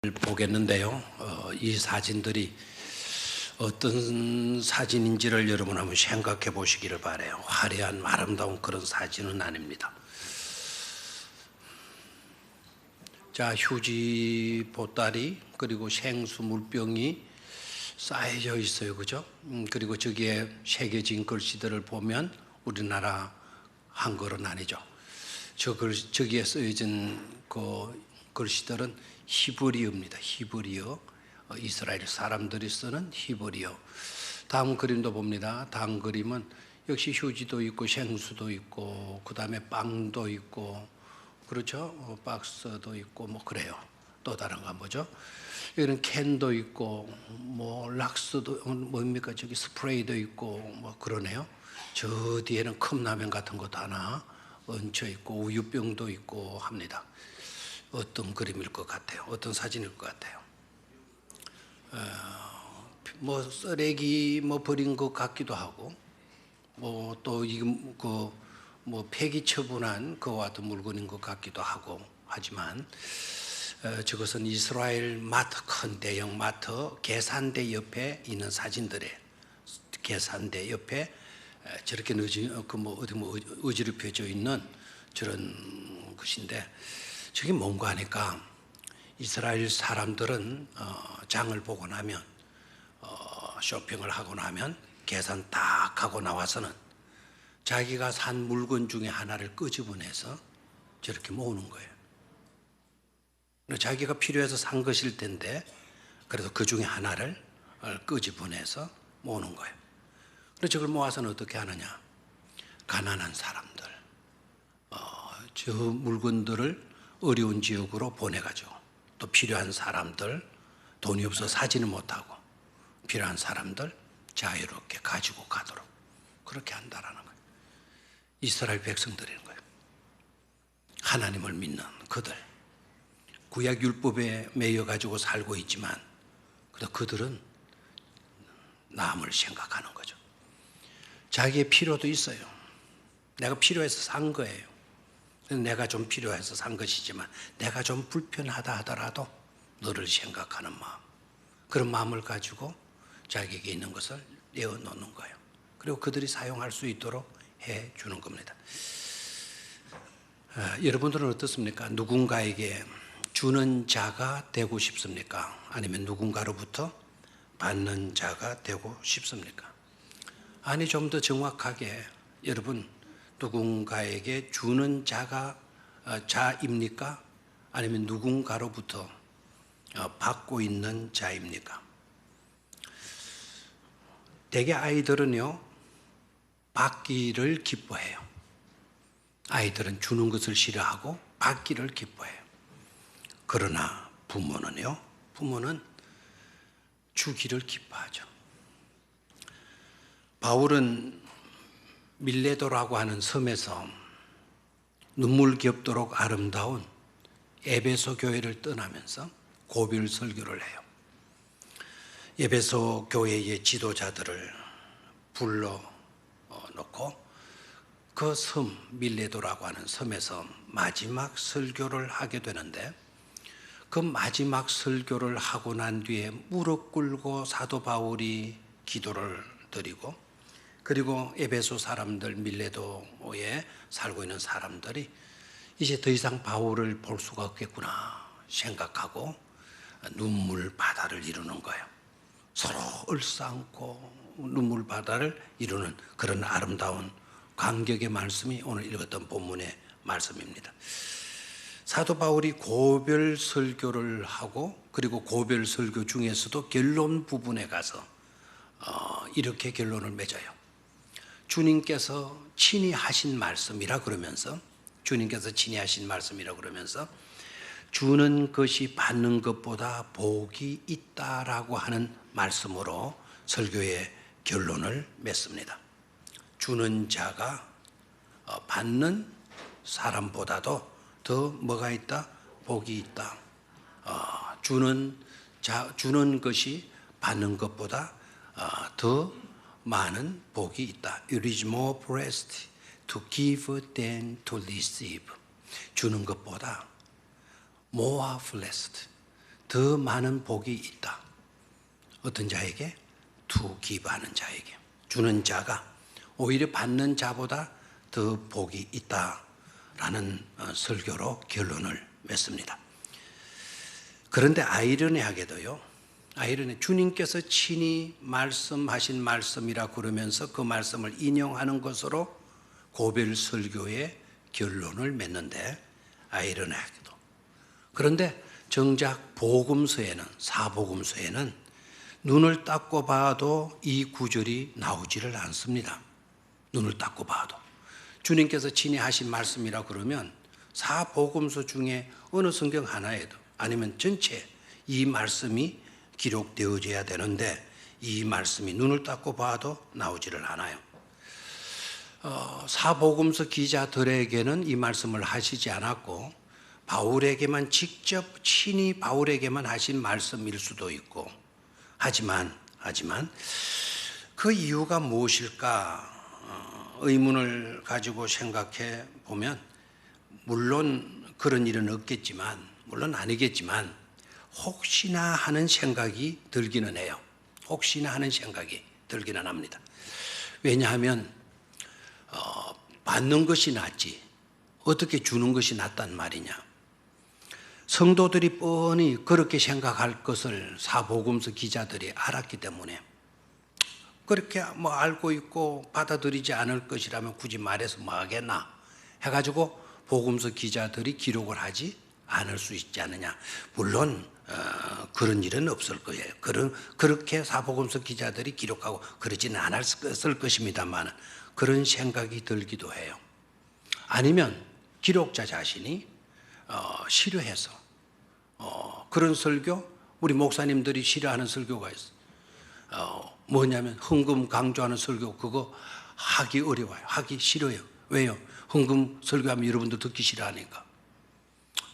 보겠는데요. 이 사진들이 어떤 사진인지를 여러분 한번 생각해 보시기를 바라요. 화려한 아름다운 그런 사진은 아닙니다. 자, 휴지 보따리 그리고 생수 물병이 쌓여져 있어요, 그죠? 그리고 저기에 새겨진 글씨들을 보면 우리나라 한글은 아니죠. 저기에 쓰여진 그 글씨들은 히브리어입니다. 히브리어. 이스라엘 사람들이 쓰는 히브리어. 다음 그림도 봅니다. 다음 그림은 역시 휴지도 있고 생수도 있고 그 다음에 빵도 있고 그렇죠? 박스도 있고 뭐 그래요. 또 다른 거 뭐죠? 여기는 캔도 있고 뭐 락스도 뭡니까? 저기 스프레이도 있고 뭐 그러네요. 저 뒤에는 컵라면 같은 것도 하나 얹혀 있고 우유병도 있고 합니다. 어떤 그림일 것 같아요? 어떤 사진일 것 같아요? 뭐 쓰레기 뭐 버린 것 같기도 하고, 뭐 또 이거 그뭐 폐기 처분한 그와 같은 물건인 것 같기도 하고 하지만 저것은 이스라엘 마트, 큰 대형 마트 계산대 옆에 있는 사진들에 계산대 옆에 저렇게 어지럽혀져 있는 저런 것인데 저게 뭔가 하니까 이스라엘 사람들은 장을 보고 나면 쇼핑을 하고 나면 계산 딱 하고 나와서는 자기가 산 물건 중에 하나를 끄집어내서 저렇게 모으는 거예요. 자기가 필요해서 산 것일 텐데 그래도 그 중에 하나를 끄집어내서 모으는 거예요. 그래서 저걸 모아서는 어떻게 하느냐? 가난한 사람들, 저 물건들을 어려운 지역으로 보내가지고 또 필요한 사람들, 돈이 없어 사지는 못하고 필요한 사람들 자유롭게 가지고 가도록 그렇게 한다라는 거예요. 이스라엘 백성들인 거예요. 하나님을 믿는 그들, 구약 율법에 매여 가지고 살고 있지만 그들은 남을 생각하는 거죠. 자기의 필요도 있어요. 내가 필요해서 산 거예요. 내가 좀 필요해서 산 것이지만 내가 좀 불편하다 하더라도 너를 생각하는 마음, 그런 마음을 가지고 자기에게 있는 것을 내어놓는 거예요. 그리고 그들이 사용할 수 있도록 해주는 겁니다. 여러분들은 어떻습니까? 누군가에게 주는 자가 되고 싶습니까? 아니면 누군가로부터 받는 자가 되고 싶습니까? 아니, 좀 더 정확하게 여러분 누군가에게 주는 자입니까? 아니면 누군가로부터 받고 있는 자입니까? 대개 아이들은요, 받기를 기뻐해요. 아이들은 주는 것을 싫어하고 받기를 기뻐해요. 그러나 부모는 주기를 기뻐하죠. 바울은 밀레도라고 하는 섬에서 눈물겹도록 아름다운 에베소 교회를 떠나면서 고별 설교를 해요. 에베소 교회의 지도자들을 불러놓고 그 섬 밀레도라고 하는 섬에서 마지막 설교를 하게 되는데 그 마지막 설교를 하고 난 뒤에 무릎 꿇고 사도 바울이 기도를 드리고 그리고 에베소 사람들, 밀레도에 살고 있는 사람들이 이제 더 이상 바울을 볼 수가 없겠구나 생각하고 눈물 바다를 이루는 거예요. 서로 얼싸안고 눈물 바다를 이루는 그런 아름다운 감격의 말씀이 오늘 읽었던 본문의 말씀입니다. 사도 바울이 고별 설교를 하고 그리고 고별 설교 중에서도 결론 부분에 가서 이렇게 결론을 맺어요. 주님께서 친히 하신 말씀이라 그러면서 주는 것이 받는 것보다 복이 있다라고 하는 말씀으로 설교의 결론을 맺습니다. 주는 자가 받는 사람보다도 더 뭐가 있다? 복이 있다. 주는 것이 받는 것보다 더 많은 복이 있다. It is more blessed to give than to receive. 주는 것보다 more blessed, 더 많은 복이 있다. 어떤 자에게? 투기하는 자에게. 주는 자가 오히려 받는 자보다 더 복이 있다라는 설교로 결론을 맺습니다. 그런데 아이러니하게도요, 주님께서 친히 말씀하신 말씀이라 그러면서 그 말씀을 인용하는 것으로 고별 설교의 결론을 맺는데, 아이러니하게도. 그런데 정작 복음서에는, 사복음서에는 눈을 닦고 봐도 이 구절이 나오지를 않습니다. 눈을 닦고 봐도. 주님께서 친히 하신 말씀이라 그러면 사복음서 중에 어느 성경 하나에도, 아니면 전체 이 말씀이 기록되어져야 되는데 이 말씀이 눈을 닦고 봐도 나오지를 않아요. 사복음서 기자들에게는 이 말씀을 하시지 않았고 바울에게만 직접 친히 바울에게만 하신 말씀일 수도 있고, 하지만 그 이유가 무엇일까 의문을 가지고 생각해 보면, 물론 그런 일은 없겠지만, 물론 아니겠지만 혹시나 하는 생각이 들기는 해요. 혹시나 하는 생각이 들기는 합니다. 왜냐하면 받는 것이 낫지 어떻게 주는 것이 낫단 말이냐. 성도들이 뻔히 그렇게 생각할 것을 사복음서 기자들이 알았기 때문에, 그렇게 알고 있고 받아들이지 않을 것이라면 굳이 말해서 뭐 하겠나 해가지고 복음서 기자들이 기록을 하지 않을 수 있지 않느냐. 물론 그런 일은 없을 거예요. 그렇게 사복음서 기자들이 기록하고 그러지는 않았을 것입니다만 그런 생각이 들기도 해요. 아니면 기록자 자신이 싫어해서 그런 설교, 우리 목사님들이 싫어하는 설교가 있어요. 뭐냐면 헌금 강조하는 설교, 그거 하기 어려워요. 하기 싫어요. 왜요? 헌금 설교하면 여러분들 듣기 싫어하니까.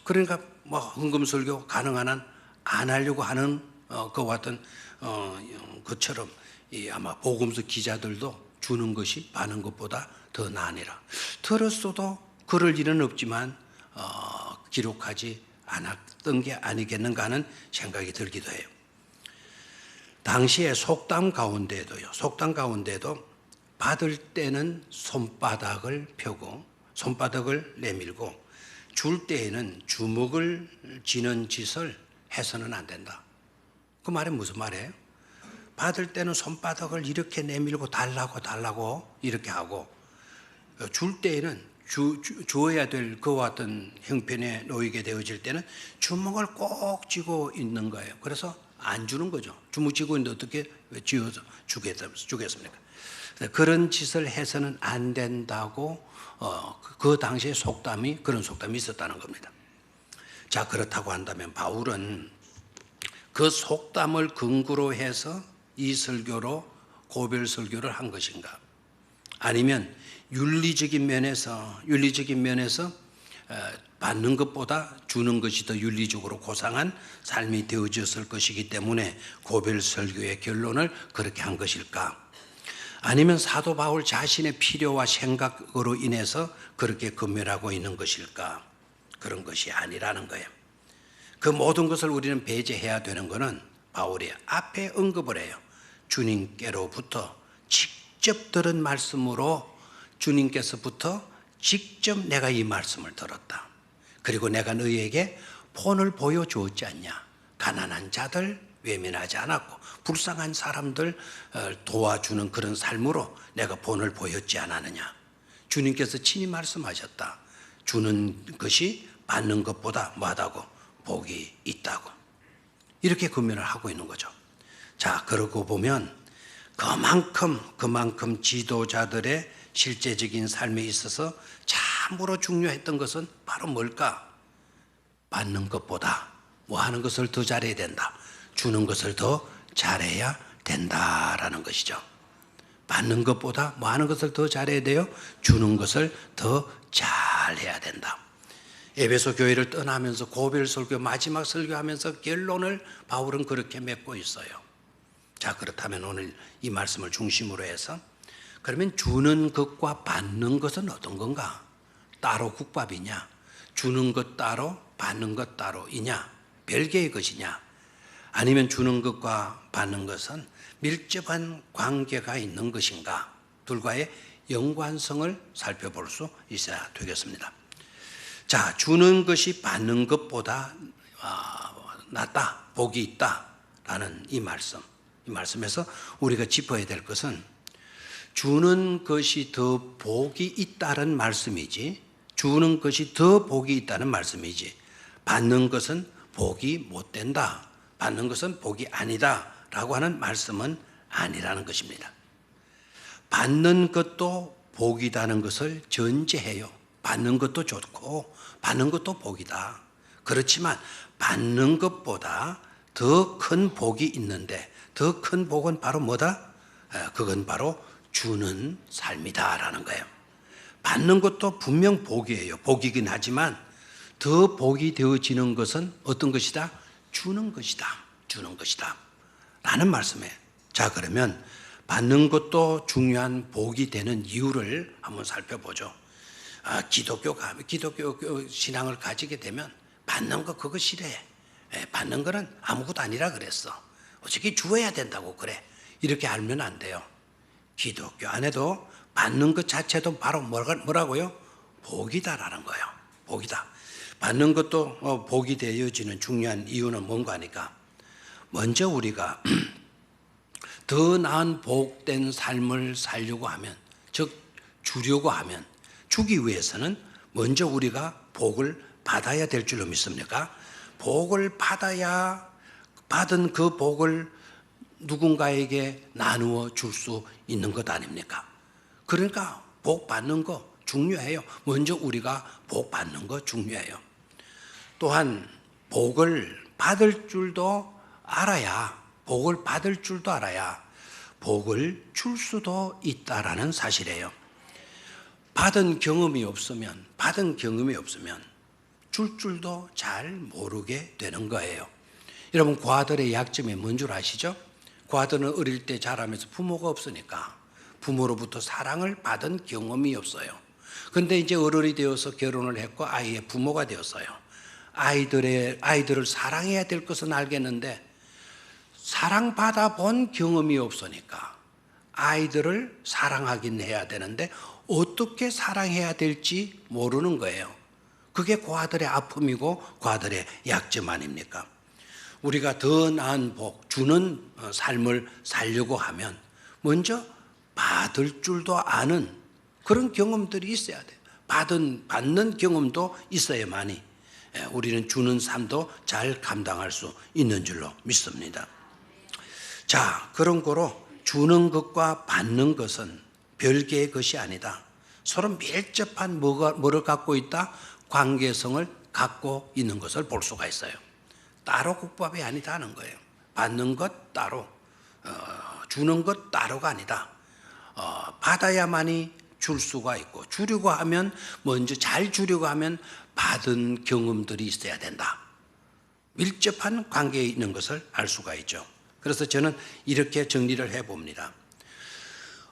그러니까 헌금 설교 가능한 한 안 하려고 하는 그와 같은 것처럼 아마 복음서 기자들도 주는 것이 받는 것보다 더 나으니라. 들었어도 그럴 일은 없지만 기록하지 않았던 게 아니겠는가 하는 생각이 들기도 해요. 당시에 속담 가운데도 받을 때는 손바닥을 펴고 손바닥을 내밀고 줄 때에는 주먹을 쥐는 짓을 해서는 안 된다. 그 말은 무슨 말이에요? 받을 때는 손바닥을 이렇게 내밀고 달라고 이렇게 하고, 줄 때에는 주어야 될 그와 같은 형편에 놓이게 되어질 때는 주먹을 꼭 쥐고 있는 거예요. 그래서 안 주는 거죠. 주먹 쥐고 있는데 어떻게 쥐어서 주겠습니까? 그런 짓을 해서는 안 된다고 그 당시에 그런 속담이 있었다는 겁니다. 자, 그렇다고 한다면 바울은 그 속담을 근거로 해서 이 설교로 고별 설교를 한 것인가? 아니면 윤리적인 면에서 받는 것보다 주는 것이 더 윤리적으로 고상한 삶이 되어졌을 것이기 때문에 고별 설교의 결론을 그렇게 한 것일까? 아니면 사도 바울 자신의 필요와 생각으로 인해서 그렇게 금멸하고 있는 것일까? 그런 것이 아니라는 거예요. 그 모든 것을 우리는 배제해야 되는 것은 바울이 앞에 언급을 해요. 주님께로부터 직접 들은 말씀으로 주님께서부터 직접 내가 이 말씀을 들었다. 그리고 내가 너희에게 본을 보여주었지 않냐. 가난한 자들 외면하지 않았고 불쌍한 사람들 도와주는 그런 삶으로 내가 본을 보였지 않았느냐. 주님께서 친히 말씀하셨다. 주는 것이 받는 것보다 뭐하다고? 복이 있다고. 이렇게 금면을 하고 있는 거죠. 자, 그러고 보면 그만큼 지도자들의 실제적인 삶에 있어서 참으로 중요했던 것은 바로 뭘까? 받는 것보다 뭐 하는 것을 더 잘해야 된다. 주는 것을 더 잘해야 된다라는 것이죠. 받는 것보다 뭐 하는 것을 더 잘해야 돼요? 주는 것을 더 잘해야 된다. 에베소 교회를 떠나면서 고별 설교, 마지막 설교하면서 결론을 바울은 그렇게 맺고 있어요. 자, 그렇다면 오늘 이 말씀을 중심으로 해서 그러면 주는 것과 받는 것은 어떤 건가? 따로 국밥이냐? 주는 것 따로 받는 것 따로이냐? 별개의 것이냐? 아니면 주는 것과 받는 것은 밀접한 관계가 있는 것인가? 둘과의 연관성을 살펴볼 수 있어야 되겠습니다. 자, 주는 것이 받는 것보다 낫다, 복이 있다라는 이 말씀에서 우리가 짚어야 될 것은 주는 것이 더 복이 있다는 말씀이지, 주는 것이 더 복이 있다는 말씀이지, 받는 것은 복이 못 된다, 받는 것은 복이 아니다라고 하는 말씀은 아니라는 것입니다. 받는 것도 복이라는 것을 전제해요. 받는 것도 좋고 받는 것도 복이다. 그렇지만 받는 것보다 더 큰 복이 있는데, 더 큰 복은 바로 뭐다? 그건 바로 주는 삶이다라는 거예요. 받는 것도 분명 복이에요. 복이긴 하지만 더 복이 되어지는 것은 어떤 것이다? 주는 것이다. 주는 것이다. 라는 말씀이에요. 자, 그러면 받는 것도 중요한 복이 되는 이유를 한번 살펴보죠. 기독교 신앙을 가지게 되면 받는 거 그거 싫어해. 받는 거는 아무것도 아니라 그랬어. 어차피 주어야 된다고 그래. 이렇게 알면 안 돼요. 기독교 안에도 받는 것 자체도 바로 뭐라고요? 복이다라는 거예요. 복이다. 받는 것도 복이 되어지는 중요한 이유는 뭔가 하니까, 먼저 우리가 더 나은 복된 삶을 살려고 하면, 즉 주려고 하면, 주기 위해서는 먼저 우리가 복을 받아야 될 줄로 믿습니까? 복을 받아야 받은 그 복을 누군가에게 나누어 줄 수 있는 것 아닙니까? 그러니까 복 받는 거 중요해요. 먼저 우리가 복 받는 거 중요해요. 또한 복을 받을 줄도 알아야, 복을 받을 줄도 알아야 복을 줄 수도 있다라는 사실이에요. 받은 경험이 없으면 줄 줄도 잘 모르게 되는 거예요. 여러분, 고아들의 약점이 뭔 줄 아시죠? 고아들은 어릴 때 자라면서 부모가 없으니까 부모로부터 사랑을 받은 경험이 없어요. 그런데 이제 어른이 되어서 결혼을 했고 아이의 부모가 되었어요. 아이들을 사랑해야 될 것은 알겠는데 사랑받아 본 경험이 없으니까 아이들을 사랑하긴 해야 되는데 어떻게 사랑해야 될지 모르는 거예요. 그게 고아들의 아픔이고 고아들의 약점 아닙니까? 우리가 더 나은 복, 주는 삶을 살려고 하면 먼저 받을 줄도 아는 그런 경험들이 있어야 돼요. 받는 경험도 있어야만이 우리는 주는 삶도 잘 감당할 수 있는 줄로 믿습니다. 자, 그런 거로 주는 것과 받는 것은 별개의 것이 아니다. 서로 밀접한 뭐를 갖고 있다? 관계성을 갖고 있는 것을 볼 수가 있어요. 따로 국밥이 아니다는 거예요. 받는 것 따로, 주는 것 따로가 아니다. 받아야만이 줄 수가 있고, 주려고 하면 먼저 잘 주려고 하면 받은 경험들이 있어야 된다. 밀접한 관계에 있는 것을 알 수가 있죠. 그래서 저는 이렇게 정리를 해봅니다.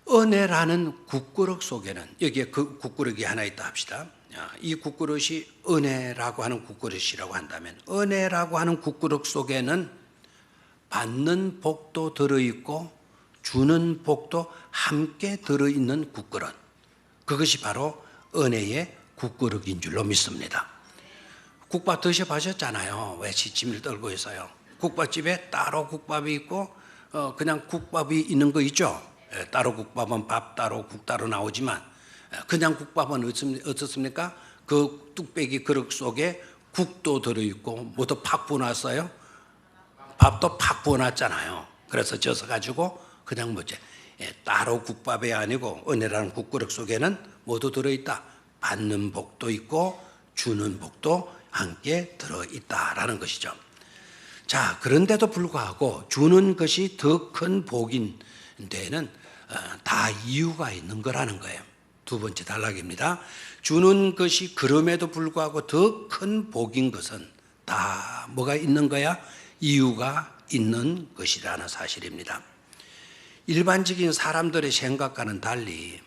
은혜라는 국그릇 속에는, 여기에 그 국그릇이 하나 있다 합시다. 이 국그릇이 은혜라고 하는 국그릇이라고 한다면, 은혜라고 하는 국그릇 속에는 받는 복도 들어있고 주는 복도 함께 들어있는 국그릇, 그것이 바로 은혜의 국그릇인 줄로 믿습니다. 국밥 드셔보셨잖아요. 왜 시침을 떨고 있어요? 국밥집에 따로 국밥이 있고 그냥 국밥이 있는 거 있죠. 따로 국밥은 밥 따로 국 따로 나오지만 그냥 국밥은 어떻습니까? 그 뚝배기 그릇 속에 국도 들어있고 뭐도 팍 부어놨어요? 밥도 팍 부어놨잖아요. 그래서 져서가지고 그냥 따로 국밥이 아니고 은혜라는 국그릇 속에는 모두 들어있다. 받는 복도 있고 주는 복도 함께 들어있다라는 것이죠. 자, 그런데도 불구하고 주는 것이 더 큰 복인 데에는 다 이유가 있는 거라는 거예요. 두 번째 단락입니다. 주는 것이 그럼에도 불구하고 더 큰 복인 것은 다 뭐가 있는 거야? 이유가 있는 것이라는 사실입니다. 일반적인 사람들의 생각과는 달리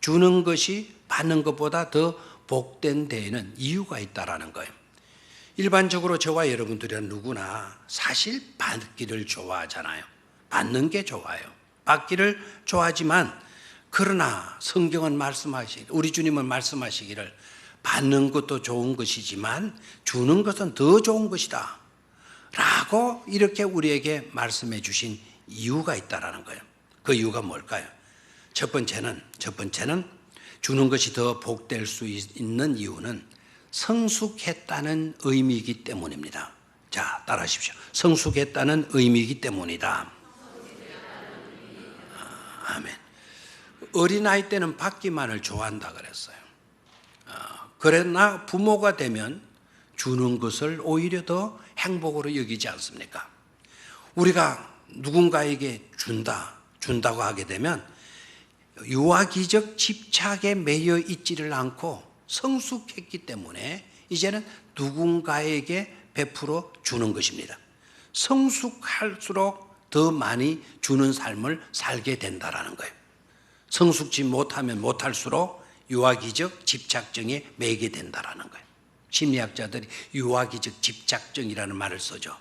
주는 것이 받는 것보다 더 복된 데에는 이유가 있다라는 거예요. 일반적으로 저와 여러분들은 누구나 사실 받기를 좋아하잖아요. 받는 게 좋아요. 받기를 좋아하지만 그러나 성경은 우리 주님은 말씀하시기를 받는 것도 좋은 것이지만 주는 것은 더 좋은 것이다 라고 이렇게 우리에게 말씀해 주신 이유가 있다라는 거예요. 그 이유가 뭘까요? 첫 번째는 주는 것이 더 복될 수 있는 이유는 성숙했다는 의미이기 때문입니다. 자, 따라하십시오. 성숙했다는 의미이기 때문이다. 아멘. 어린아이 때는 받기만을 좋아한다 그랬어요. 그러나 부모가 되면 주는 것을 오히려 더 행복으로 여기지 않습니까? 우리가 누군가에게 준다고 하게 되면 유아기적 집착에 매여 있지를 않고 성숙했기 때문에 이제는 누군가에게 베풀어 주는 것입니다. 성숙할수록 더 많이 주는 삶을 살게 된다라는 거예요. 성숙지 못하면 못할수록 유아기적 집착증에 매이게 된다라는 거예요. 심리학자들이 유아기적 집착증이라는 말을 쓰죠.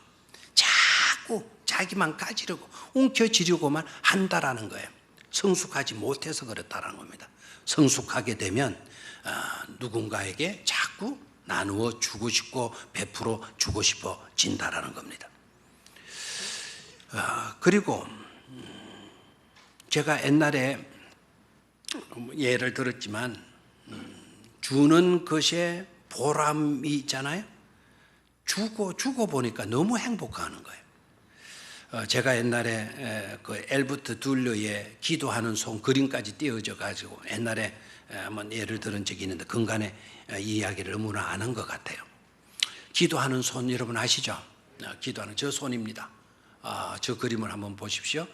자꾸 자기만 가지려고 움켜쥐려고만 한다라는 거예요. 성숙하지 못해서 그렇다라는 겁니다. 성숙하게 되면 누군가에게 자꾸 나누어 주고 싶고 베풀어 주고 싶어진다라는 겁니다. 그리고 제가 옛날에 예를 들었지만 주는 것에 보람이 있잖아요. 주고 보니까 너무 행복해하는 거예요. 제가 옛날에 그 엘버트 둘러의 기도하는 손 그림까지 띄어져 가지고 옛날에 한번 예를 들은 적이 있는데 근간에 이 이야기를 너무나 아는 것 같아요. 기도하는 손 여러분 아시죠? 기도하는 저 손입니다. 저 그림을 한번 보십시오.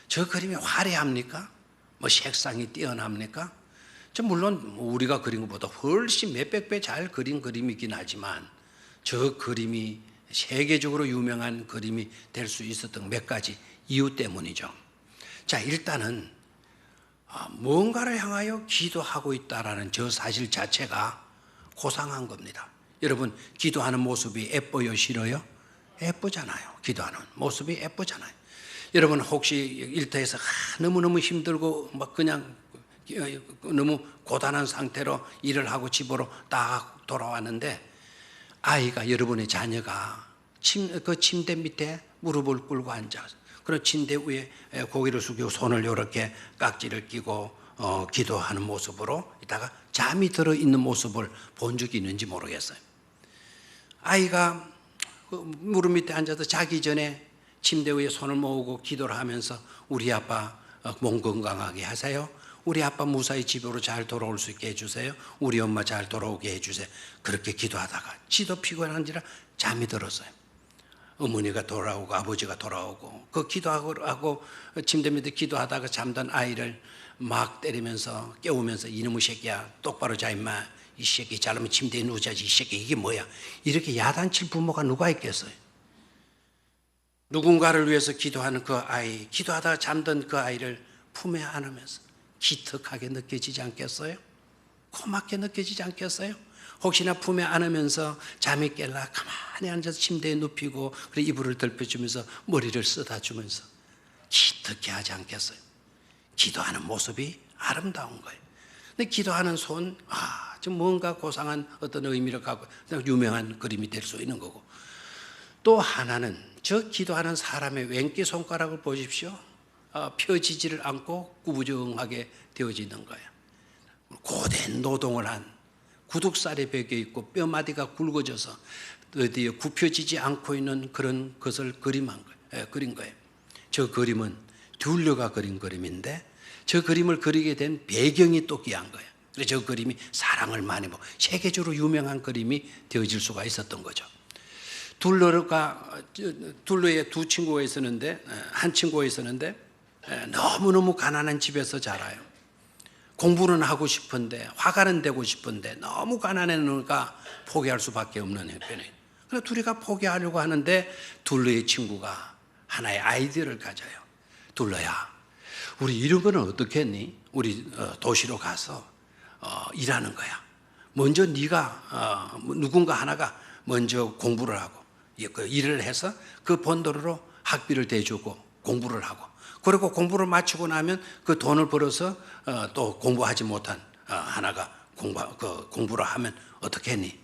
저 그림이 화려합니까? 뭐 색상이 뛰어납니까? 물론 우리가 그린 것보다 훨씬 몇백 배 잘 그린 그림이긴 하지만 저 그림이 세계적으로 유명한 그림이 될 수 있었던 몇 가지 이유 때문이죠. 자, 일단은 뭔가를 향하여 기도하고 있다라는 저 사실 자체가 고상한 겁니다. 여러분, 기도하는 모습이 예뻐요, 싫어요? 예쁘잖아요. 기도하는 모습이 예쁘잖아요. 여러분 혹시 일터에서 너무너무 힘들고 막 그냥 너무 고단한 상태로 일을 하고 집으로 딱 돌아왔는데 아이가 여러분의 자녀가 그 침대 밑에 무릎을 꿇고 앉아서 그런 침대 위에 고개를 숙이고 손을 이렇게 깍지를 끼고 기도하는 모습으로 이따가 잠이 들어 있는 모습을 본 적이 있는지 모르겠어요. 아이가 무릎 밑에 앉아서 자기 전에 침대 위에 손을 모으고 기도를 하면서 우리 아빠 몸 건강하게 하세요. 우리 아빠 무사히 집으로 잘 돌아올 수 있게 해주세요. 우리 엄마 잘 돌아오게 해주세요. 그렇게 기도하다가 지도 피곤한지라 잠이 들었어요. 어머니가 돌아오고 아버지가 돌아오고 그 기도하고 침대 밑에 기도하다가 잠든 아이를 막 때리면서 깨우면서 이놈의 새끼야 똑바로 자 임마. 이 새끼 잘하면 침대에 누워자지 이 새끼 이게 뭐야. 이렇게 야단칠 부모가 누가 있겠어요. 누군가를 위해서 기도하는 그 아이, 기도하다가 잠든 그 아이를 품에 안으면서 기특하게 느껴지지 않겠어요? 고맙게 느껴지지 않겠어요? 혹시나 품에 안으면서 잠이 깰라 가만히 앉아서 침대에 눕히고 그래 이불을 덮여주면서 머리를 쓰다주면서 기특해 하지 않겠어요? 기도하는 모습이 아름다운 거예요. 근데 기도하는 손, 좀 뭔가 고상한 어떤 의미를 갖고 유명한 그림이 될 수 있는 거고 또 하나는 저 기도하는 사람의 왼끼 손가락을 보십시오. 펴지지를 않고 구부정하게 되어지는 거예요. 고된 노동을 한 구둑살에 베겨 있고 뼈마디가 굵어져서 어디에 굽혀지지 않고 있는 그런 것을 그린 거예요. 저 그림은 듀러가 그린 그림인데 저 그림을 그리게 된 배경이 또 귀한 거예요. 그래서 저 그림이 사랑을 많이 받고 세계적으로 유명한 그림이 되어질 수가 있었던 거죠. 둘러의 두 친구가 있었는데 한 친구가 있었는데 너무너무 가난한 집에서 자라요. 공부는 하고 싶은데 화가는 되고 싶은데 너무 가난해니까 포기할 수밖에 없는 형편이에요. 그래서 둘이가 포기하려고 하는데 둘러의 친구가 하나의 아이디어를 가져요. 둘러야, 우리 이런 거는 어떻게 했니? 우리 도시로 가서 일하는 거야. 먼저 네가 누군가 하나가 먼저 공부를 하고 그 일을 해서 그 본도로 학비를 대주고 공부를 하고, 그리고 공부를 마치고 나면 그 돈을 벌어서 또 공부하지 못한 하나가 공부를 하면 어떻게 했니?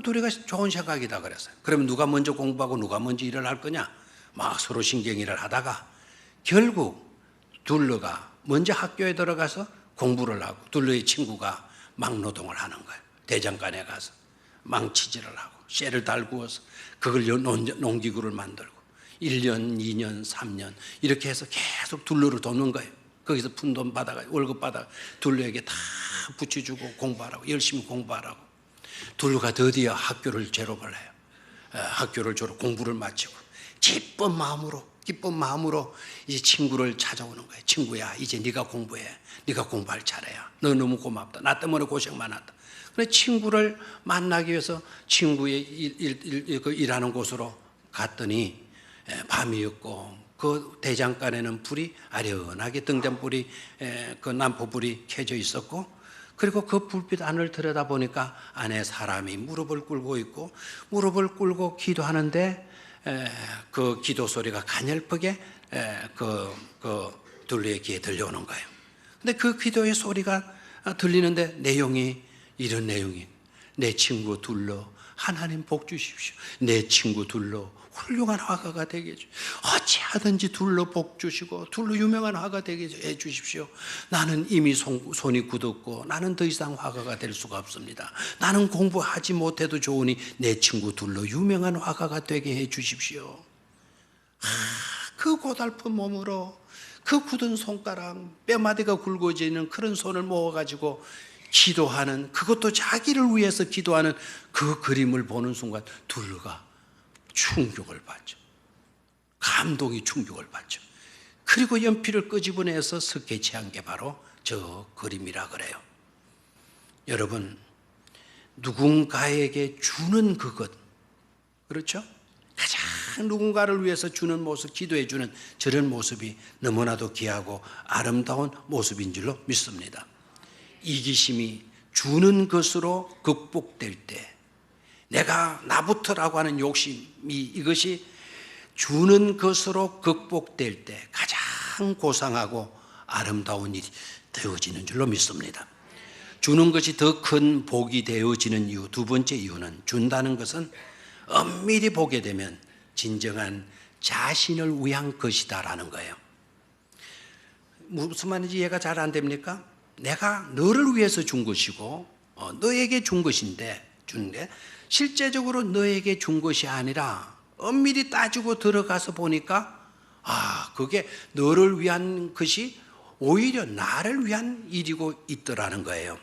둘이가 좋은 생각이다 그랬어요. 그러면 누가 먼저 공부하고 누가 먼저 일을 할 거냐? 막 서로 신경일을 하다가 결국 둘러가 먼저 학교에 들어가서 공부를 하고 둘러의 친구가 막노동을 하는 거예요. 대장간에 가서 망치질을 하고 쇠를 달구어서 그걸 농기구를 만들고 1년, 2년, 3년 이렇게 해서 계속 둘러를 돕는 거예요. 거기서 푼돈 받아가 월급 받아 둘러에게 다 붙여주고 공부하라고, 열심히 공부하라고. 둘러가 드디어 학교를 졸업을 해요. 학교를 공부를 마치고 기쁜 마음으로 이제 친구를 찾아오는 거예요. 친구야, 이제 네가 공부해. 네가 공부할 차례야. 너 너무 고맙다. 나 때문에 고생 많았다. 그래서 친구를 만나기 위해서 친구의 일하는 곳으로 갔더니 밤이었고 그 대장간에는 불이 아련하게 등잔불이 그 난포불이 켜져 있었고, 그리고 그 불빛 안을 들여다보니까 안에 사람이 무릎을 꿇고 있고 무릎을 꿇고 기도하는데 그 기도 소리가 가냘프게 그 둘레의 귀에 들려오는 거예요. 근데 그 기도의 소리가 들리는데 내용이 이런 내용이, 내 친구 둘러 하나님 복 주십시오. 내 친구 둘러 훌륭한 화가가 되게 해주십시오. 어찌하든지 둘러 복 주시고 둘러 유명한 화가 되게 해주십시오. 나는 이미 손이 굳었고 나는 더 이상 화가가 될 수가 없습니다. 나는 공부하지 못해도 좋으니 내 친구 둘러 유명한 화가가 되게 해주십시오. 그 고달픈 몸으로 그 굳은 손가락, 뼈마디가 굵어지는 그런 손을 모아가지고 기도하는, 그것도 자기를 위해서 기도하는 그 그림을 보는 순간 둘러가 충격을 받죠. 감동이 충격을 받죠. 그리고 연필을 끄집어내서 스케치한 게 바로 저 그림이라 그래요. 여러분, 누군가에게 주는 그것, 그렇죠? 가장 누군가를 위해서 주는 모습, 기도해 주는 저런 모습이 너무나도 귀하고 아름다운 모습인 줄로 믿습니다. 이기심이 주는 것으로 극복될 때, 내가 나부터라고 하는 욕심이 이것이 주는 것으로 극복될 때 가장 고상하고 아름다운 일이 되어지는 줄로 믿습니다. 주는 것이 더 큰 복이 되어지는 이유, 두 번째 이유는, 준다는 것은 엄밀히 보게 되면 진정한 자신을 위한 것이다라는 거예요. 무슨 말인지 이해가 잘 안 됩니까? 내가 너를 위해서 준 것이고 너에게 준 것인데, 주는데 실제적으로 너에게 준 것이 아니라 엄밀히 따지고 들어가서 보니까 그게 너를 위한 것이 오히려 나를 위한 일이고 있더라는 거예요.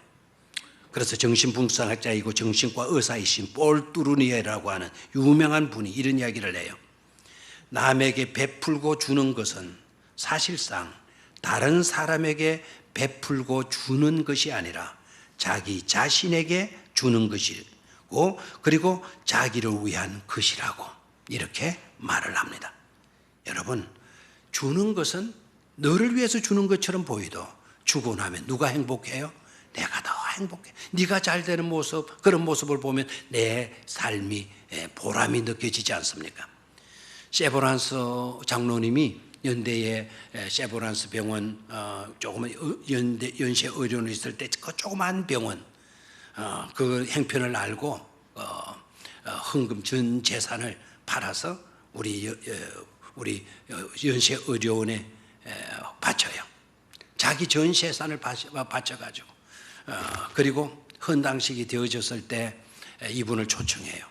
그래서 정신분석학자이고 정신과 의사이신 폴 뚜루니에라고 하는 유명한 분이 이런 이야기를 해요. 남에게 베풀고 주는 것은 사실상 다른 사람에게 베풀고 주는 것이 아니라 자기 자신에게 주는 것이고, 그리고 자기를 위한 것이라고 이렇게 말을 합니다. 여러분, 주는 것은 너를 위해서 주는 것처럼 보이도 주고 나면 누가 행복해요? 내가 더 행복해. 네가 잘 되는 모습, 그런 모습을 보면 내 삶이 보람이 느껴지지 않습니까? 세브란스 장로님이 연대에 세브란스 병원 조그만 연세 의료원에 있을 때 그 조그만 병원 그 행편을 알고 헌금 전 재산을 팔아서 우리 연세 의료원에 바쳐요. 자기 전 재산을 바쳐가지고 그리고 헌당식이 되어졌을 때 이분을 초청해요.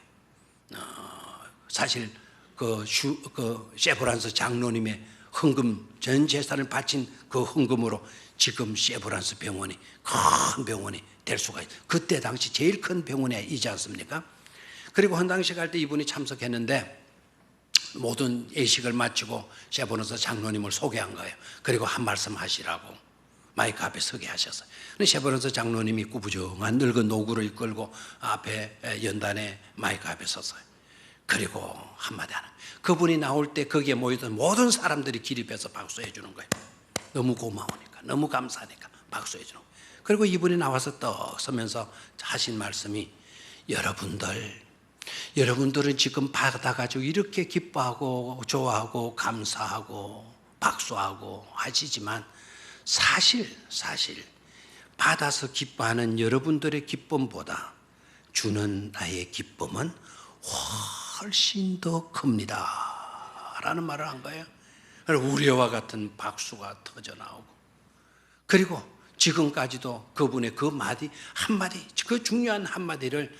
사실 그 세브란스 장로님의 헌금 전 재산을 바친 그 헌금으로 지금 세브란스 병원이 큰 병원이 될 수가 있어요. 그때 당시 제일 큰 병원이지 않습니까? 그리고 헌당식 할 때 이분이 참석했는데 모든 예식을 마치고 세브란스 장로님을 소개한 거예요. 그리고 한 말씀 하시라고 마이크 앞에 서게 하셨어요. 세브란스 장로님이 구부정한 늙은 노구를 이끌고 앞에 연단에 마이크 앞에 섰어요. 그리고 한마디 하는, 그분이 나올 때 거기에 모이던 모든 사람들이 기립해서 박수해 주는 거예요. 너무 고마우니까, 너무 감사하니까 박수해 주는 거예요. 그리고 이분이 나와서 떡 서면서 하신 말씀이, 여러분들 여러분들은 지금 받아가지고 이렇게 기뻐하고 좋아하고 감사하고 박수하고 하시지만 사실 받아서 기뻐하는 여러분들의 기쁨보다 주는 나의 기쁨은 훨씬 더 큽니다 라는 말을 한 거예요. 우레와 같은 박수가 터져나오고, 그리고 지금까지도 그분의 그 한마디, 그 중요한 한마디를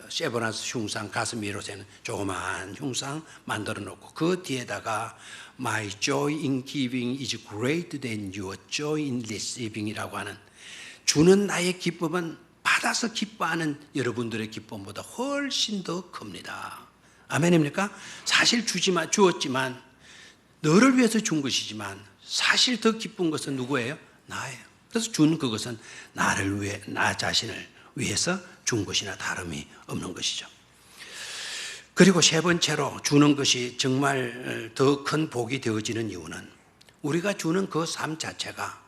세브란스 흉상, 가슴 위로 세는 조그마한 흉상 만들어 놓고 그 뒤에다가 My joy in giving is greater than your joy in receiving 이라고 하는, 주는 나의 기쁨은 받아서 기뻐하는 여러분들의 기쁨보다 훨씬 더 큽니다. 아멘입니까? 사실 주었지만, 너를 위해서 준 것이지만 사실 더 기쁜 것은 누구예요? 나예요. 그래서 준 그것은 나를 위해, 나 자신을 위해서 준 것이나 다름이 없는 것이죠. 그리고 세 번째로 주는 것이 정말 더 큰 복이 되어지는 이유는 우리가 주는 그 삶 자체가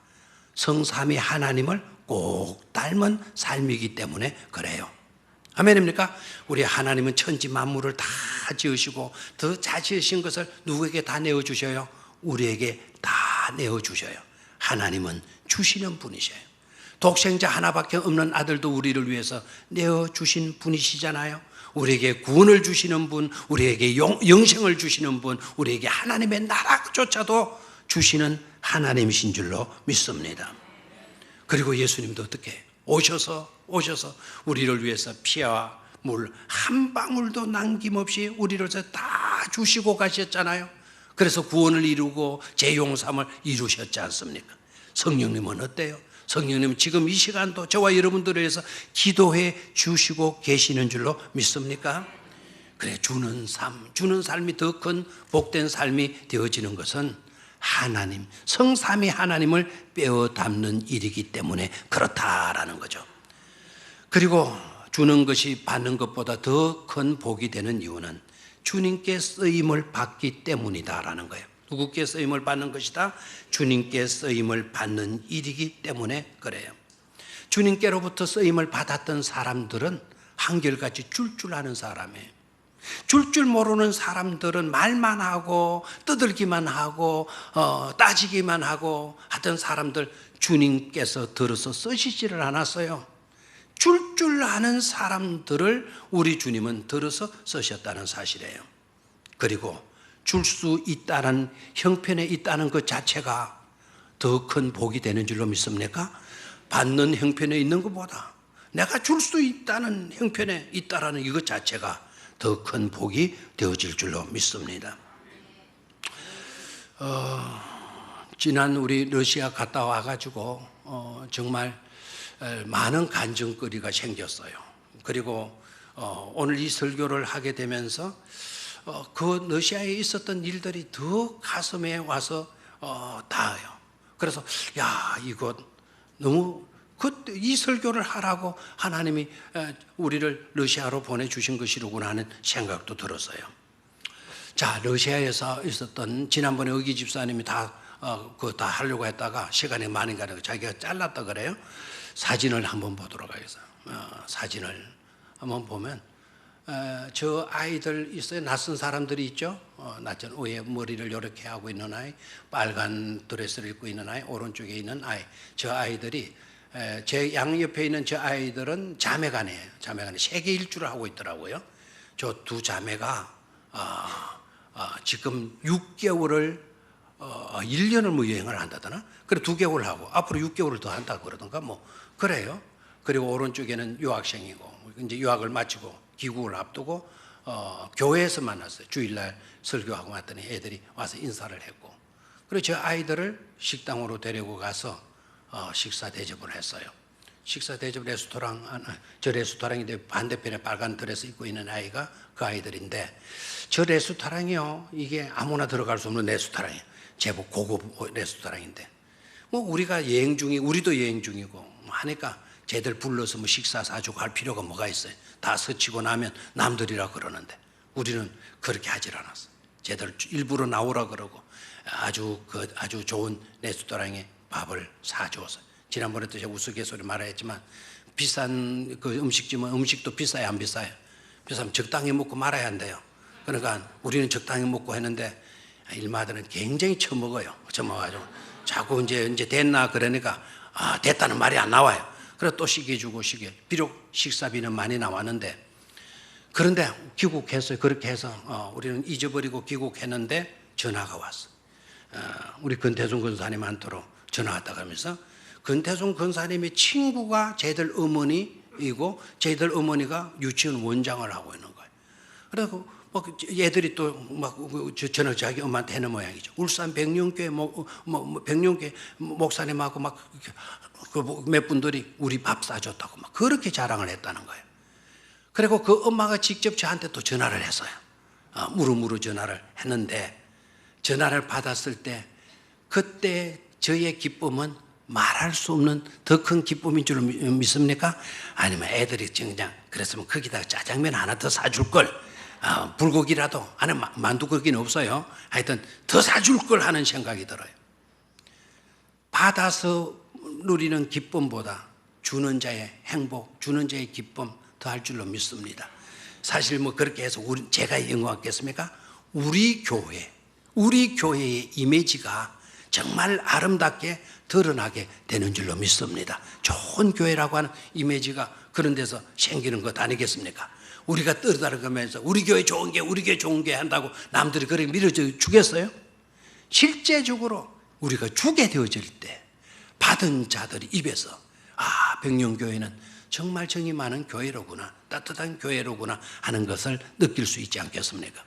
성삼위 하나님을 꼭 닮은 삶이기 때문에 그래요. 아멘입니까? 우리 하나님은 천지 만물을 다 지으시고 더 잘 지으신 것을 누구에게 다 내어주셔요? 우리에게 다 내어주셔요. 하나님은 주시는 분이셔요. 독생자 하나밖에 없는 아들도 우리를 위해서 내어주신 분이시잖아요. 우리에게 구원을 주시는 분, 우리에게 영생을 주시는 분, 우리에게 하나님의 나라조차도 주시는 하나님이신 줄로 믿습니다. 그리고 예수님도 어떻게 오셔서 우리를 위해서 피와 물 한 방울도 남김없이 우리를 위해서 다 주시고 가셨잖아요. 그래서 구원을 이루고 죄용삼을 이루셨지 않습니까? 성령님은 어때요? 성령님은 지금 이 시간도 저와 여러분들을 위해서 기도해 주시고 계시는 줄로 믿습니까? 그래, 주는 삶이 더 큰 복된 삶이 되어지는 것은 하나님, 성삼위 하나님을 빼어 담는 일이기 때문에 그렇다라는 거죠. 그리고 주는 것이 받는 것보다 더 큰 복이 되는 이유는 주님께 쓰임을 받기 때문이다라는 거예요. 누구께 쓰임을 받는 것이다? 주님께 쓰임을 받는 일이기 때문에 그래요. 주님께로부터 쓰임을 받았던 사람들은 한결같이 줄 아는 사람이에요. 줄 모르는 사람들은 말만 하고 떠들기만 하고 따지기만 하고 하던 사람들 주님께서 들어서 쓰시지를 않았어요. 줄 아는 사람들을 우리 주님은 들어서 쓰셨다는 사실이에요. 그리고 줄 수 있다는, 형편에 있다는 것 자체가 더 큰 복이 되는 줄로 믿습니까? 받는 형편에 있는 것보다 내가 줄 수 있다는 형편에 있다라는 이것 자체가 더 큰 복이 되어질 줄로 믿습니다. 지난 우리 러시아 갔다 와가지고 정말 많은 간증거리가 생겼어요. 그리고 오늘 이 설교를 하게 되면서 그 러시아에 있었던 일들이 더 가슴에 와서 닿아요. 그래서 이거 너무 이 설교를 하라고 하나님이 우리를 러시아로 보내주신 것이로구나 하는 생각도 들었어요. 자, 러시아에서 있었던, 지난번에 의기 집사님이 그거 다 하려고 했다가 시간이 많이 가니까 자기가 잘랐다 그래요. 사진을 한번 보도록 하겠어요. 사진을 한번 보면 저 아이들 있어요. 낯선 사람들이 있죠. 낯선 위에 머리를 이렇게 하고 있는 아이, 빨간 드레스를 입고 있는 아이, 오른쪽에 있는 아이. 저 아이들이 제 양옆에 있는 저 아이들은 자매간이에요. 자매간에 세계 일주를 하고 있더라고요. 저 두 자매가 지금 6개월을 1년을 뭐 여행을 한다더나. 그래 2개월 하고 앞으로 6개월을 더 한다고 그러던가 뭐 그래요. 그리고 오른쪽에는 유학생이고 이제 유학을 마치고 귀국을 앞두고 교회에서 만났어요. 주일날 설교하고 왔더니 애들이 와서 인사를 했고, 그리고 저 아이들을 식당으로 데리고 가서 식사 대접을 했어요. 식사 대접 저 레스토랑인데 반대편에 빨간 드레스 입고 있는 아이가 그 아이들인데, 저 레스토랑이요, 이게 아무나 들어갈 수 없는 레스토랑이에요. 제법 고급 레스토랑인데 뭐 우리도 여행 중이고 하니까 쟤들 불러서 뭐 식사 사주고 할 필요가 뭐가 있어요. 다 서치고 나면 남들이라 그러는데 우리는 그렇게 하질 않았어. 쟤들 일부러 나오라 그러고 아주 좋은 레스토랑에 밥을 사주었어요. 지난번에도 제가 우스갯소리 말했지만 비싼 그 음식집은 음식도 비싸요, 안 비싸요? 그 사람 적당히 먹고 말아야 한대요. 그러니까 우리는 적당히 먹고 했는데 일마들은 굉장히 처먹어요. 처먹어가지고 자꾸 이제 됐나 그러니까 됐다는 말이 안 나와요. 그래서 또 시켜주고 비록 식사비는 많이 나왔는데 그런데 귀국했어요. 그렇게 해서 우리는 잊어버리고 귀국했는데 전화가 왔어. 우리 권태순 권사님한테로 전화 왔다고 하면서 권태순 권사님의 친구가 저희들 어머니이고 저희들 어머니가 유치원 원장을 하고 있는 거예요. 그래서 얘들이 또 막 전화 자기 엄마한테 하는 모양이죠. 울산 백령교회 백령교회 목사님하고 막 몇 분들이 우리 밥 사줬다고 막 그렇게 자랑을 했다는 거예요. 그리고 그 엄마가 직접 저한테 또 전화를 했어요. 무르무르 전화를 했는데 전화를 받았을 때 그때 저의 기쁨은 말할 수 없는 더 큰 기쁨인 줄 믿습니까? 아니면 애들이 그냥 그랬으면 거기다가 짜장면 하나 더 사줄 걸, 불고기라도 안에 만두고기는 없어요. 하여튼 더 사줄 걸 하는 생각이 들어요. 받아서 누리는 기쁨보다 주는 자의 행복, 주는 자의 기쁨 더 할 줄로 믿습니다. 사실 뭐 그렇게 해서 제가 영광받겠습니까? 우리 교회의 이미지가 정말 아름답게 드러나게 되는 줄로 믿습니다. 좋은 교회라고 하는 이미지가 그런 데서 생기는 것 아니겠습니까? 우리가 떠들어가면서 우리 교회 좋은 게 한다고 남들이 그렇게 밀어줘 주겠어요? 실제적으로 우리가 주게 되어질 때 받은 자들이 입에서 백령교회는 정말 정이 많은 교회로구나, 따뜻한 교회로구나 하는 것을 느낄 수 있지 않겠습니까?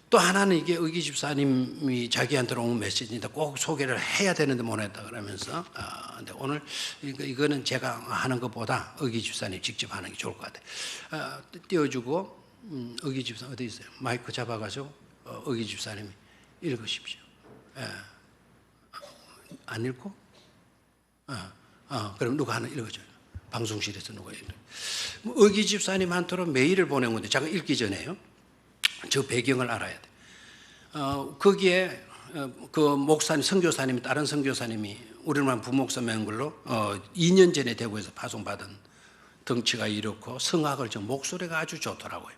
또 하나는 이게 의기 집사님이 자기한테로 온 메시지인데 꼭 소개를 해야 되는데 못 했다 그러면서 근데 오늘 이거는 제가 하는 것보다 의기 집사님 직접 하는 게 좋을 것 같아요. 띄워주고 의기 집사 어디 있어요? 마이크 잡아가지고 의기 집사님이 읽으십시오. 안 읽고? 그럼 누가 하나 읽어줘요. 방송실에서 누가 읽어요. 의기 집사님한테로 메일을 보낸 건데 잠깐 읽기 전에요. 저 배경을 알아야 돼. 거기에 그 목사님, 선교사님이 다른 선교사님이 우리만 부목사 명 걸로 2년 전에 대구에서 파송받은 덩치가 이렇고 성악을 좀 목소리가 아주 좋더라고요.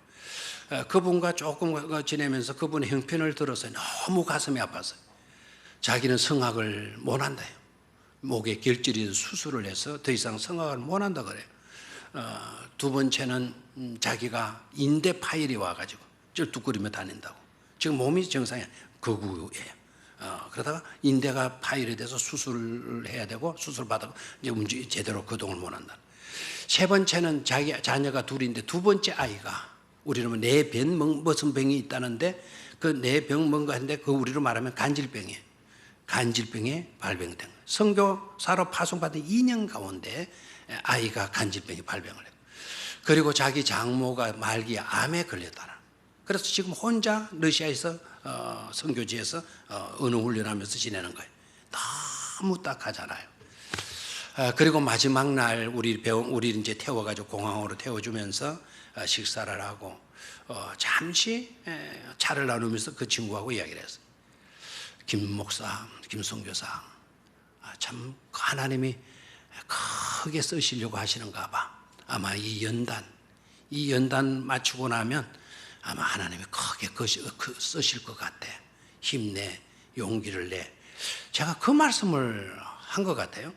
그분과 조금 지내면서 그분의 형편을 들어서 너무 가슴이 아팠어요. 자기는 성악을 못 한다요. 목에 결절이 수술을 해서 더 이상 성악을 못 한다 그래요. 두 번째는 자기가 인대 파열이 와가지고 쩔뚝거리며 다닌다고. 지금 몸이 정상이 거구예요. 그러다가 인대가 파열이 돼서 수술을 해야 되고 수술 받아고 이제 제대로 거동을 못 한다. 세 번째는 자기 자녀가 둘인데 두 번째 아이가 우리는 뇌변 무슨 병이 있다는데 그 뇌병 뭔가 했는데 그 우리로 말하면 간질병이에요. 간질병에 발병된 거예요. 선교사로 파송받은 2년 가운데 아이가 간질병에 발병을 했고 그리고 자기 장모가 말기에 암에 걸렸다는. 그래서 지금 혼자 러시아에서 선교지에서 언어 훈련하면서 지내는 거예요. 너무 딱하잖아요. 그리고 마지막 날 우리 이제 태워가지고 공항으로 태워주면서 식사를 하고 잠시 차를 나누면서 그 친구하고 이야기를 했어요. 김 목사, 김 선교사, 참 하나님이 크게 쓰시려고 하시는가 봐. 아마 이 연단 마치고 나면 아마 하나님이 크게 쓰실 것 같아. 힘내, 용기를 내. 제가 그 말씀을 한 것 같아요.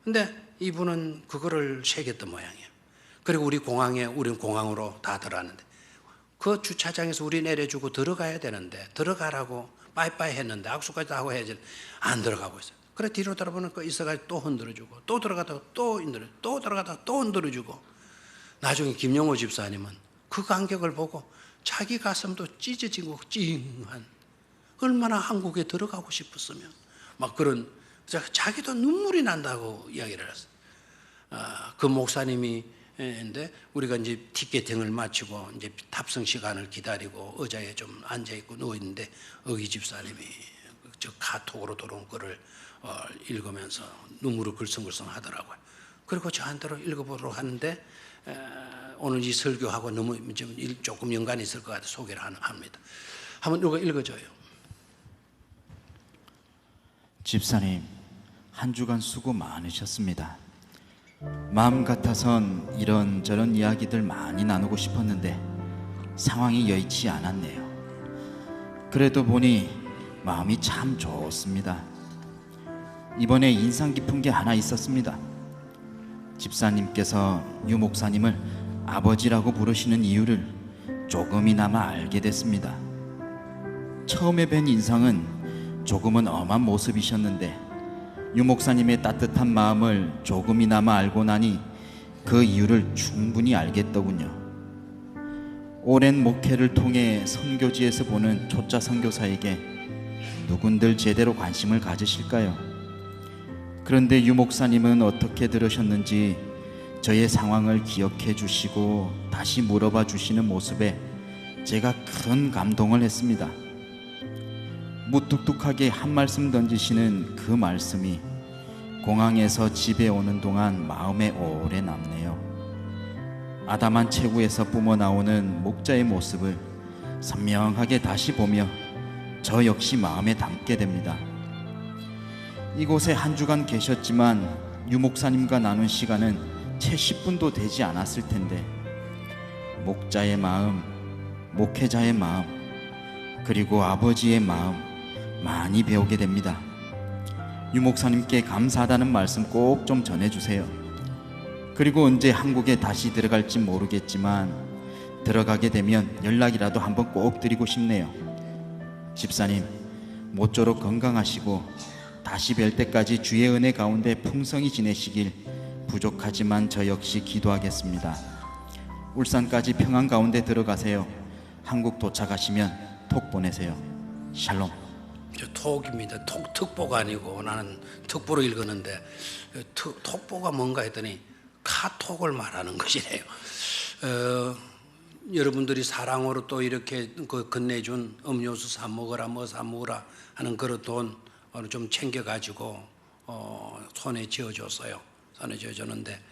근데 이분은 그거를 새겼던 모양이에요. 그리고 우리는 공항으로 다 들어왔는데 그 주차장에서 우리 내려주고 들어가야 되는데 들어가라고 빠이빠이 했는데 악수까지 하고 해야지 안 들어가고 있어요. 그래 뒤로 돌아보니까 있어가지고 또 흔들어주고 또 들어가다가 또 들어가다가 또 흔들어주고 나중에 김영호 집사님은 그 간격을 보고 자기 가슴도 찢어지고 찡한 얼마나 한국에 들어가고 싶었으면 막 그런 자기도 눈물이 난다고 이야기를 했어요. 그 목사님이 인데 우리가 이제 티켓팅을 마치고 이제 탑승 시간을 기다리고 의자에 좀 앉아 있고 누워 있는데 의기 집사님이 저 카톡으로 들어온 거를 읽으면서 눈물을 글썽글썽 하더라고요. 그리고 저한테로 읽어보도록 하는데 오늘 이 설교하고 너무 조금 연관이 있을 것 같아서 소개를 합니다. 한번 누가 읽어줘요. 집사님, 한 주간 수고 많으셨습니다. 마음 같아선 이런저런 이야기들 많이 나누고 싶었는데 상황이 여의치 않았네요. 그래도 보니 마음이 참 좋습니다. 이번에 인상 깊은 게 하나 있었습니다. 집사님께서 유 목사님을 아버지라고 부르시는 이유를 조금이나마 알게 됐습니다. 처음에 뵌 인상은 조금은 엄한 모습이셨는데 유 목사님의 따뜻한 마음을 조금이나마 알고 나니 그 이유를 충분히 알겠더군요. 오랜 목회를 통해 선교지에서 보는 초짜 선교사에게 누군들 제대로 관심을 가지실까요? 그런데 유 목사님은 어떻게 들으셨는지 저의 상황을 기억해 주시고 다시 물어봐 주시는 모습에 제가 큰 감동을 했습니다. 무뚝뚝하게 한 말씀 던지시는 그 말씀이 공항에서 집에 오는 동안 마음에 오래 남네요. 아담한 체구에서 뿜어 나오는 목자의 모습을 선명하게 다시 보며 저 역시 마음에 담게 됩니다. 이곳에 한 주간 계셨지만 유 목사님과 나눈 시간은 채 10분도 되지 않았을 텐데 목자의 마음, 목회자의 마음, 그리고 아버지의 마음 많이 배우게 됩니다. 유 목사님께 감사하다는 말씀 꼭 좀 전해주세요. 그리고 언제 한국에 다시 들어갈지 모르겠지만 들어가게 되면 연락이라도 한번 꼭 드리고 싶네요. 집사님, 모쪼록 건강하시고 다시 뵐 때까지 주의 은혜 가운데 풍성히 지내시길 부족하지만 저 역시 기도하겠습니다. 울산까지 평안 가운데 들어가세요. 한국 도착하시면 톡 보내세요. 샬롬. 저 톡입니다. 특보가 아니고 나는 특보로 읽었는데 톡보가 뭔가 했더니 카톡을 말하는 것이래요. 여러분들이 사랑으로 또 이렇게 건네준 음료수 사 먹어라 뭐 사 먹어라 하는 그릇 돈 좀 챙겨가지고 손에 쥐어줬어요. 손에 쥐어줬는데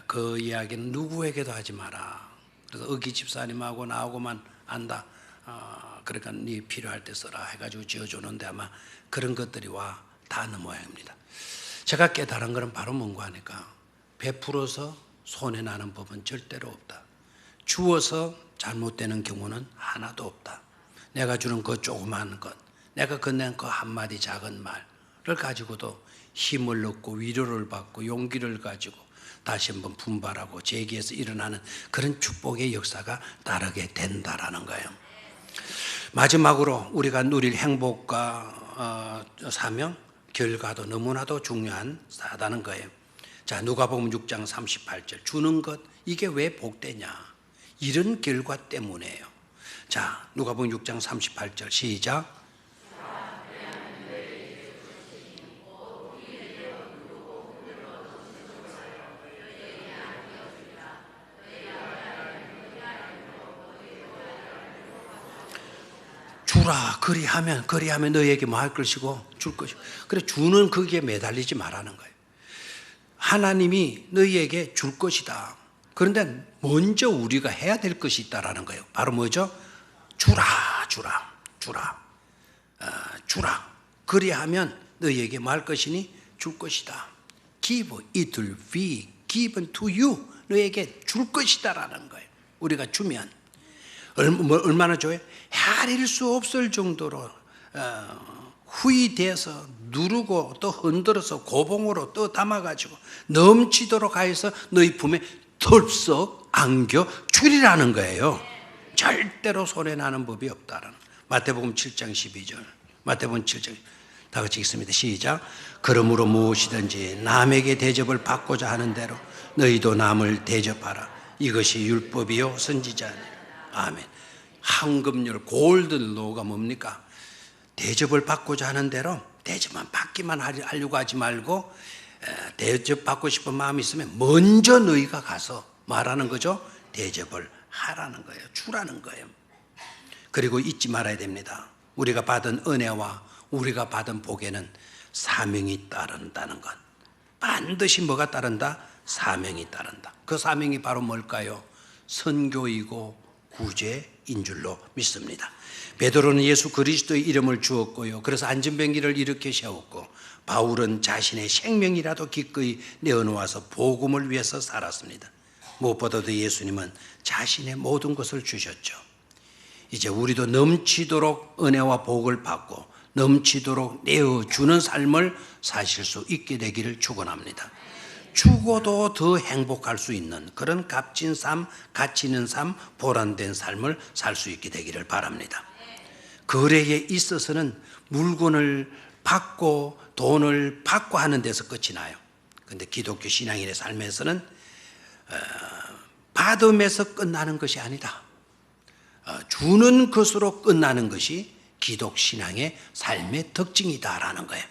그 이야기는 누구에게도 하지 마라. 그래서 의기 집사님하고 나하고만 안다. 그러니까 네 필요할 때 써라 해가지고 쥐어주는데 아마 그런 것들이 와 닿는 모양입니다. 제가 깨달은 것은 바로 뭔가 하니까 베풀어서 손해나는 법은 절대로 없다. 주어서 잘못되는 경우는 하나도 없다. 내가 주는 그 조그마한 것, 내가 건넨 그 한마디 작은 말을 가지고도 힘을 얻고 위로를 받고 용기를 가지고 다시 한번 분발하고 재기에서 일어나는 그런 축복의 역사가 따르게 된다라는 거예요. 마지막으로 우리가 누릴 행복과 사명, 결과도 너무나도 중요하다는 거예요. 자, 누가복음 6장 38절 주는 것 이게 왜 복되냐? 이런 결과 때문에요. 자, 누가복음 6장 38절 시작. 주라 그리하면 너희에게 뭐 할 것이고 줄 것이고. 그래 주는 거기에 매달리지 말라는 거예요. 하나님이 너희에게 줄 것이다. 그런데 먼저 우리가 해야 될 것이 있다라는 거예요. 바로 뭐죠? 주라. 그리하면 너희에게 뭐 할 것이니 줄 것이다. Give, it will be given to you. 너희에게 줄 것이다라는 거예요. 우리가 주면 얼마나 줘요? 헤아릴 수 없을 정도로 후이돼서 누르고 또 흔들어서 고봉으로 또 담아가지고 넘치도록 하여서 너희 품에 덜썩 안겨 주리라는 거예요. 절대로 손해나는 법이 없다라는. 마태복음 7장 12절. 마태복음 7장 다 같이 읽습니다. 시작. 그러므로 무엇이든지 남에게 대접을 받고자 하는 대로 너희도 남을 대접하라. 이것이 율법이요 선지자니라. 아멘. 황금률 골든로우가 뭡니까? 대접을 받고자 하는 대로 대접만 받기만 하려고 하지 말고 대접받고 싶은 마음이 있으면 먼저 너희가 가서 말하는 거죠. 대접을 하라는 거예요. 주라는 거예요. 그리고 잊지 말아야 됩니다. 우리가 받은 은혜와 우리가 받은 복에는 사명이 따른다는 것. 반드시 뭐가 따른다? 사명이 따른다. 그 사명이 바로 뭘까요? 선교이고 구제인 줄로 믿습니다. 베드로는 예수 그리스도의 이름을 주었고요. 그래서 안전병기를 일으켜 세웠고, 바울은 자신의 생명이라도 기꺼이 내어놓아서 복음을 위해서 살았습니다. 무엇보다도 예수님은 자신의 모든 것을 주셨죠. 이제 우리도 넘치도록 은혜와 복을 받고 넘치도록 내어주는 삶을 사실 수 있게 되기를 축원합니다. 죽어도 더 행복할 수 있는 그런 값진 삶, 가치 있는 삶, 보람된 삶을 살 수 있게 되기를 바랍니다. 거래에 있어서는 물건을 받고 돈을 받고 하는 데서 끝이 나요. 그런데 기독교 신앙인의 삶에서는 받음에서 끝나는 것이 아니다. 주는 것으로 끝나는 것이 기독 신앙의 삶의 특징이다라는 거예요.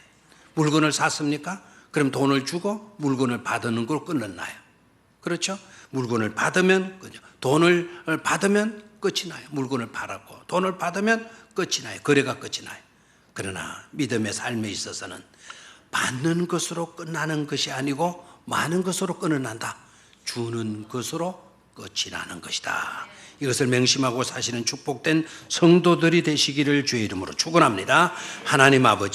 물건을 샀습니까? 그럼 돈을 주고 물건을 받는 걸 끝났나요? 그렇죠? 물건을 받으면, 돈을 받으면 끝이 나요. 물건을 팔았고 돈을 받으면 끝이 나요. 거래가 끝이 나요. 그러나 믿음의 삶에 있어서는 받는 것으로 끝나는 것이 아니고 많은 것으로 끝난다. 주는 것으로 끝이 나는 것이다. 이것을 맹심하고 사시는 축복된 성도들이 되시기를 주의 이름으로 축원합니다. 하나님 아버지,